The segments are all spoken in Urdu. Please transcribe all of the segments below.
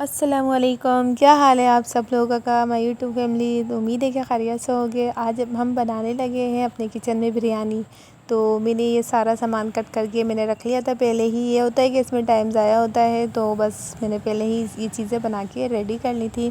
السلام علیکم، کیا حال ہے آپ سب لوگوں کا؟ میں یوٹیوب فیملی، تو امید ہے کہ خیریت سے ہوگے۔ آج ہم بنانے لگے ہیں اپنے کچن میں بریانی۔ تو میں نے یہ سارا سامان کٹ کر کے میں نے رکھ لیا تھا پہلے ہی۔ یہ ہوتا ہے کہ اس میں ٹائم ضائع ہوتا ہے، تو بس میں نے پہلے ہی یہ چیزیں بنا کے ریڈی کر لی تھی۔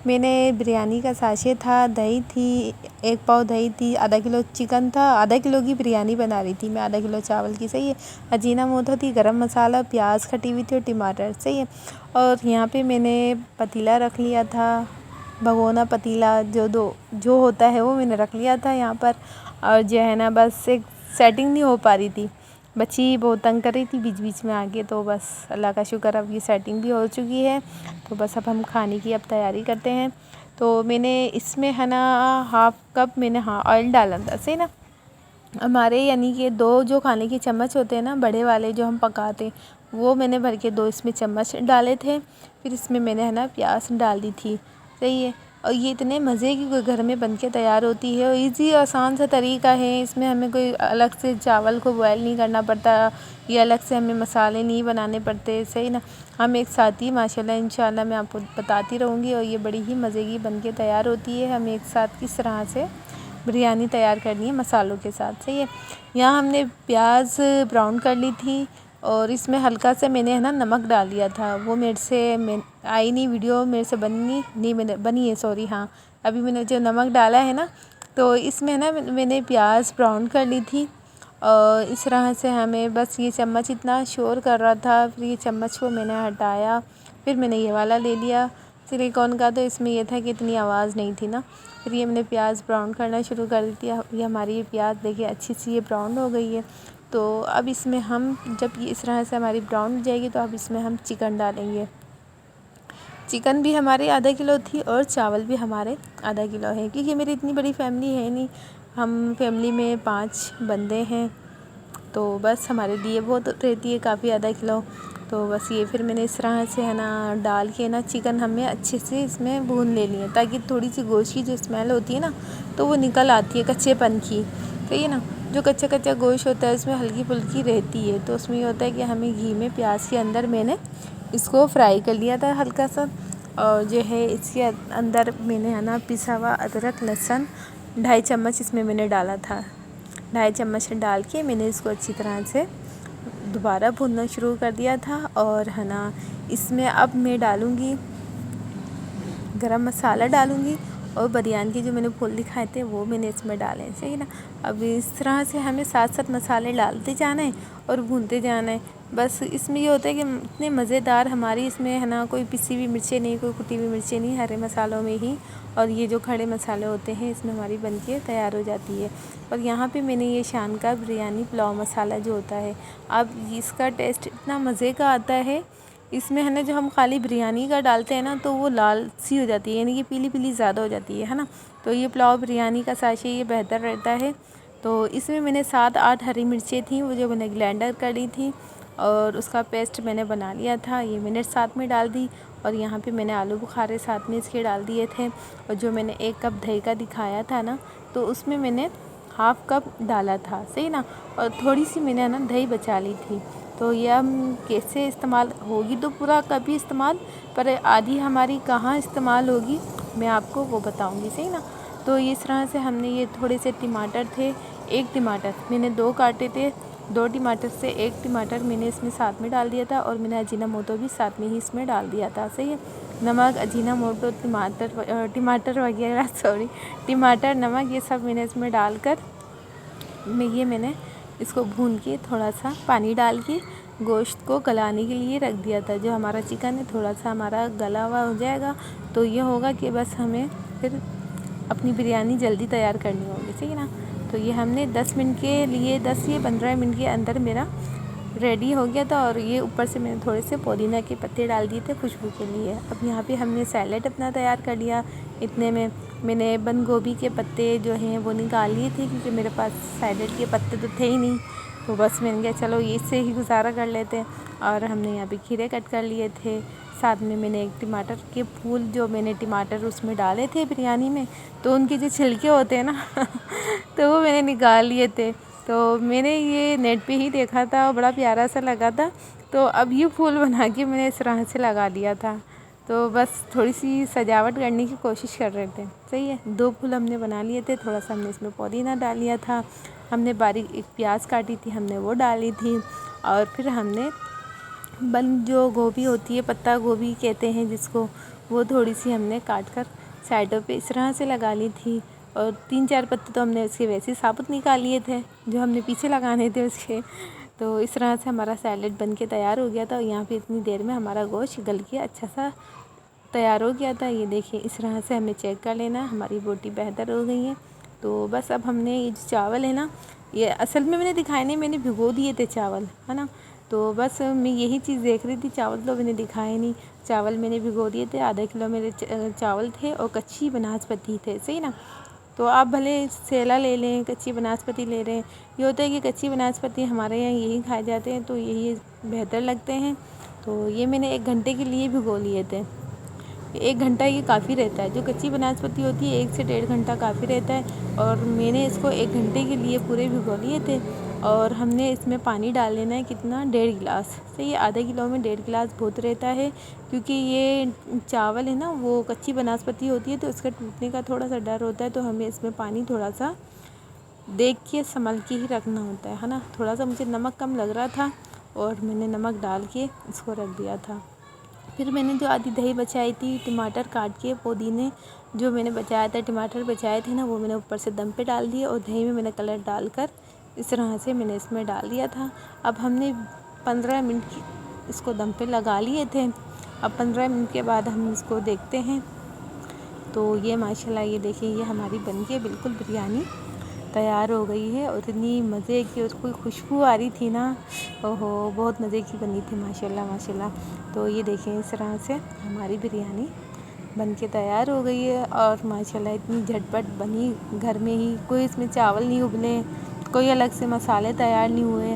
میں نے بریانی کا ساشے تھا، دہی تھی، 1 پاؤ دہی تھی، آدھا کلو چکن تھا، آدھا کلو کی بریانی بنا رہی تھی میں، آدھا کلو چاول کی، صحیح ہے۔ اجینہ موتو تھی، گرم مسالہ، پیاز کٹی ہوئی تھی اور ٹماٹر، صحیح ہے۔ اور یہاں پہ میں نے پتیلا رکھ لیا تھا، بھگونا پتیلا جو ہوتا ہے وہ میں نے رکھ لیا تھا یہاں پر۔ اور جو ہے نا بس ایک سیٹنگ نہیں ہو پا رہی تھی، بچی بہت تنگ کر رہی تھی بیچ بیچ میں آ کے، تو بس اللہ کا شکر اب یہ سیٹنگ بھی ہو چکی ہے۔ تو بس اب ہم کھانے کی اب تیاری کرتے ہیں۔ تو میں نے اس میں ہے نا ½ کپ میں نے آئل ڈالا تھا، صحیح نا۔ ہمارے یعنی کہ 2 جو کھانے کے چمچ ہوتے ہیں نا بڑے والے جو ہم پکاتے، وہ میں نے بھر کے 2 اس میں چمچ ڈالے تھے۔ پھر اس میں نے ہے نا پیاز ڈال دی تھی، صحیح ہے۔ اور یہ اتنے مزے کی کوئی گھر میں بن کے تیار ہوتی ہے، اور ایزی آسان سا طریقہ ہے۔ اس میں ہمیں کوئی الگ سے چاول کو بوائل نہیں کرنا پڑتا، یا الگ سے ہمیں مسالے نہیں بنانے پڑتے، صحیح نا۔ ہم ایک ساتھ ہی ماشاءاللہ انشاءاللہ میں آپ کو بتاتی رہوں گی، اور یہ بڑی ہی مزے کی بن کے تیار ہوتی ہے۔ ہم ایک ساتھ کس طرح سے بریانی تیار کرنی ہے مسالوں کے ساتھ، صحیح ہے۔ یہاں ہم نے پیاز براؤن کر لی تھی، اور اس میں ہلکا سے میں نے ہے نا نمک ڈال دیا تھا، وہ میرے سے آئی نہیں ویڈیو، میرے سے بنی ہے سوری، ہاں۔ ابھی میں نے جو نمک ڈالا ہے نا، تو اس میں نا میں نے پیاز براؤن کر لی تھی، اور اس طرح سے ہمیں بس یہ چمچ اتنا شور کر رہا تھا، پھر یہ چمچ کو میں نے ہٹایا، پھر میں نے یہ والا لے لیا سلیکون کا، تو اس میں یہ تھا کہ اتنی آواز نہیں تھی نا۔ پھر یہ میں نے پیاز براؤن کرنا شروع کر دی، یہ ہماری پیاز دیکھیے اچھی سی یہ براؤن ہو گئی ہے۔ تو اب اس میں ہم جب یہ اس طرح سے ہماری براؤن ہو جائے گی، تو اب اس میں ہم چکن ڈالیں گے۔ چکن بھی ہمارے آدھا کلو تھی، اور چاول بھی ہمارے آدھا کلو ہے، کیونکہ میری اتنی بڑی فیملی ہے نہیں، ہم فیملی میں 5 بندے ہیں، تو بس ہمارے لیے بہت رہتی ہے کافی آدھا کلو۔ تو بس یہ پھر میں نے اس طرح سے ہے نا ڈال کے نا چکن ہمیں اچھے سے اس میں بھون لے لیے، تاکہ تھوڑی سی گوشت کی جو اسمیل ہوتی ہے نا، تو وہ نکل آتی ہے کچے پن کی، صحیح ہے نا۔ جو کچا گوشت ہوتا ہے اس میں ہلکی پھلکی رہتی ہے، تو اس میں یہ ہوتا ہے کہ ہمیں گھی میں پیاز کے اندر میں نے اس کو فرائی کر لیا تھا ہلکا سا، اور جو ہے اس کے اندر میں نے ہے نا پسا ہوا ادرک لہسن 2.5 چمچ اس میں نے ڈالا تھا، 2.5 چمچ ڈال کے میں نے اس کو اچھی طرح سے دوبارہ بھوننا شروع کر دیا تھا۔ اور ہے نا اس میں اب میں ڈالوں گی گرم مسالہ ڈالوں گی، اور بریانی کے جو میں نے پھول دکھائے تھے وہ میں نے اس میں ڈالے ہیں، صحیح نا۔ اب اس طرح سے ہمیں ساتھ مسالے ڈالتے جانا ہے اور بھونتے جانا ہے۔ بس اس میں یہ ہوتا ہے کہ اتنے مزیدار ہماری اس میں ہے نا کوئی پسی ہوئی مرچیں نہیں، کوئی کٹی ہوئی مرچیں نہیں، ہرے مسالوں میں ہی، اور یہ جو کھڑے مسالے ہوتے ہیں اس میں ہماری بن کے تیار ہو جاتی ہے۔ اور یہاں پہ میں نے یہ شان کا بریانی پلاؤ مسالہ جو ہوتا ہے، اب اس کا ٹیسٹ اتنا مزے کا آتا ہے، اس میں ہے نا جو ہم خالی بریانی کا ڈالتے ہیں نا تو وہ لال سی ہو جاتی ہے، یعنی کہ پیلی پیلی زیادہ ہو جاتی ہے نا۔ تو یہ پلاؤ بریانی کا ساشے یہ بہتر رہتا ہے۔ تو اس میں نے 7-8 ہری مرچیں تھیں، وہ جو میں نے گلینڈر کر لی تھیں، اور اس کا پیسٹ میں نے بنا لیا تھا، یہ میں نے ساتھ میں ڈال دی۔ اور یہاں پہ میں نے آلو بخارے ساتھ میں اس کے ڈال دیے تھے، اور جو میں نے 1 کپ دہی کا دکھایا تھا نا، تو اس میں نے ½ کپ ڈالا تھا، صحیح نا۔ اور تھوڑی سی میں نے نا دہی بچا لی تھی، تو یہ ہم کیسے استعمال ہوگی تو پورا کپ ہی استعمال، پر آدھی ہماری کہاں استعمال ہوگی میں آپ کو وہ بتاؤں گی، صحیح نا۔ تو اس طرح سے ہم نے یہ تھوڑے سے ٹماٹر تھے، 1 ٹماٹر میں نے 2 کاٹے تھے، 2 ٹماٹر سے 1 ٹماٹر میں نے اس میں ساتھ میں ڈال دیا تھا، اور میں نے اجینہ موتو بھی ساتھ میں ہی اس میں ڈال دیا تھا، صحیح ہے۔ نمک، اجینہ موتو، ٹماٹر وغیرہ ٹماٹر، نمک، یہ سب میں نے اس میں ڈال کر میں نے اس کو بھون کے تھوڑا سا پانی ڈال کے گوشت کو گلانے کے لیے رکھ دیا تھا۔ جو ہمارا چکن ہے تھوڑا سا ہمارا گلا ہوا ہو جائے گا، تو یہ ہوگا کہ بس ہمیں پھر اپنی بریانی جلدی تیار کرنی ہوگی، صحیح نا۔ تو یہ ہم نے 10 منٹ کے لیے 10 یا 15 منٹ کے اندر میرا ریڈی ہو گیا تھا، اور یہ اوپر سے میں نے تھوڑے سے پودینہ کے پتے ڈال دیے تھے خوشبو کے لیے۔ اب یہاں پہ ہم نے سیلیڈ اپنا تیار کر لیا، اتنے میں نے بند گوبھی کے پتے جو ہیں وہ نکال لیے تھے، کیونکہ میرے پاس سیلیڈ کے پتے تو تھے ہی نہیں، تو بس میں نے کہا چلو اس سے ہی گزارا کر لیتے ہیں۔ اور ہم نے یہاں پہ کھیرے کٹ کر لیے تھے، ساتھ میں نے 1 ٹماٹر کے پھول جو میں نے ٹماٹر اس میں ڈالے تھے بریانی میں، تو ان کے جو چھلکے ہوتے ہیں نا تو وہ میں نے نکال لیے تھے۔ تو میں نے یہ نیٹ پہ ہی دیکھا تھا اور بڑا پیارا سا لگا تھا، تو اب یہ پھول بنا کے میں نے اس طرح سے لگا دیا تھا۔ تو بس تھوڑی سی سجاوٹ کرنے کی کوشش کر رہے تھے. صحیح ہے. 2 پھول ہم نے بنا لیے تھے. تھوڑا سا ہم نے اس میں پودینہ ڈال لیا تھا. ہم نے باریک ایک پیاز کاٹی تھی, ہم نے وہ ڈالی تھی. اور پھر ہم نے جو گوبھی ہوتی ہے, پتہ گوبھی کہتے ہیں جس کو, وہ تھوڑی سی ہم نے کاٹ کر سائڈوں پہ اس طرح سے لگا لی تھی. اور 3-4 پتے تو ہم نے اس کے ویسے ہی ثابت نکال لیے تھے جو ہم نے پیچھے لگانے تھے اس کے. تو اس طرح سے ہمارا سیلیڈ بن کے تیار ہو گیا تھا. اور یہاں پہ اتنی دیر میں ہمارا گوشت گل کے اچھا سا تیار ہو گیا تھا. یہ دیکھیں اس طرح سے ہمیں چیک کر لینا, ہماری بوٹی بہتر ہو گئی ہیں. تو بس اب ہم نے یہ جو چاول ہے نا, یہ اصل میں نے دکھائے نہیں, میں نے بھگو دیے تھے چاول, ہے نا. تو بس میں یہی چیز دیکھ رہی تھی, چاول تو میں نے دکھائے نہیں. چاول میں نے بھگو دیے تھے. آدھا کلو میرے چاول تھے اور کچی بناسپتی تھے. صحیح نا. تو آپ بھلے سیلا لے لیں, کچی بناسپتی لے رہے ہیں. یہ ہوتا ہے کہ کچی بناسپتی ہمارے یہاں یہی کھائے جاتے ہیں, تو یہی بہتر لگتے ہیں. تو یہ میں نے 1 گھنٹے کے لیے بھگو لیے تھے. 1 گھنٹہ یہ کافی رہتا ہے. جو کچی بناسپتی ہوتی ہے 1 سے 1.5 گھنٹہ کافی رہتا ہے. اور میں نے اس کو 1 گھنٹے کے لیے پورے بھگو لیے تھے. اور ہم نے اس میں پانی ڈال لینا ہے کتنا, 1.5 گلاس. صحیح. آدھا کلو میں 1.5 گلاس بہت رہتا ہے, کیونکہ یہ چاول ہے نا وہ کچی بناسپتی ہوتی ہے, تو اس کا ٹوٹنے کا تھوڑا سا ڈر ہوتا ہے. تو ہمیں اس میں پانی تھوڑا سا دیکھ کے سنبھل کے ہی رکھنا ہوتا ہے نا. تھوڑا سا مجھے نمک کم لگ رہا تھا, اور میں نے نمک ڈال کے اس کو رکھ دیا تھا. پھر میں نے جو آدھی دہی بچائی تھی, ٹماٹر کاٹ کے, پودینے جو میں نے بچایا تھا, ٹماٹر بچائے تھے نا, وہ میں نے اوپر سے دم پہ ڈال دیے. اور دہی میں نے کلر ڈال کر اس طرح سے میں نے اس میں ڈال دیا تھا. اب ہم نے 15 منٹ اس کو دم پہ لگا لیے تھے. اب 15 منٹ کے بعد ہم اس کو دیکھتے ہیں. تو یہ ماشاءاللہ یہ دیکھیں, یہ ہماری بن کے بالکل بریانی تیار ہو گئی ہے. اور اتنی مزے کی اس کو خوشبو آ رہی تھی نا, اوہو بہت مزے کی بنی تھی ماشاءاللہ ماشاءاللہ. تو یہ دیکھیں اس طرح سے ہماری بریانی بن کے تیار ہو گئی ہے. اور ماشاءاللہ اتنی جھٹ پٹ بنی گھر میں ہی, کوئی اس میں چاول نہیں ابلے, کوئی الگ سے مسالے تیار نہیں ہوئے.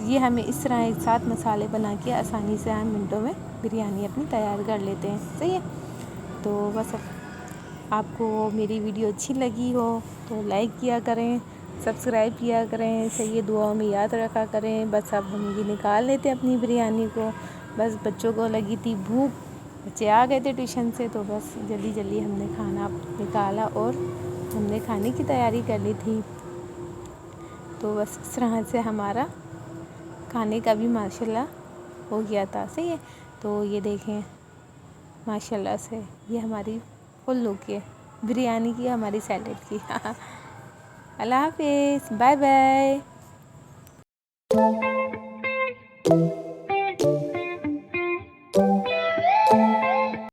یہ ہمیں اس طرح ایک ساتھ مسالے بنا کے آسانی سے ہم منٹوں میں بریانی اپنی تیار کر لیتے ہیں. صحیح ہے. تو بس آپ کو میری ویڈیو اچھی لگی ہو تو لائک کیا کریں, سبسکرائب کیا کریں, صحیح دعاؤں میں یاد رکھا کریں. بس اب ہم یہ نکال لیتے اپنی بریانی کو. بس بچوں کو لگی تھی بھوک, بچے آ گئے تھے ٹیوشن سے, تو بس جلدی جلدی ہم نے کھانا نکالا اور ہم نے کھانے کی تیاری کر لی تھی. تو بس اس طرح سے ہمارا کھانے کا بھی ماشاءاللہ ہو گیا تھا. صحیح ہے. تو یہ دیکھیں ماشاءاللہ سے یہ ہماری فل لک ہے بریانی کی, ہماری سیلیڈ کی. اللہ حافظ, بائے بائے.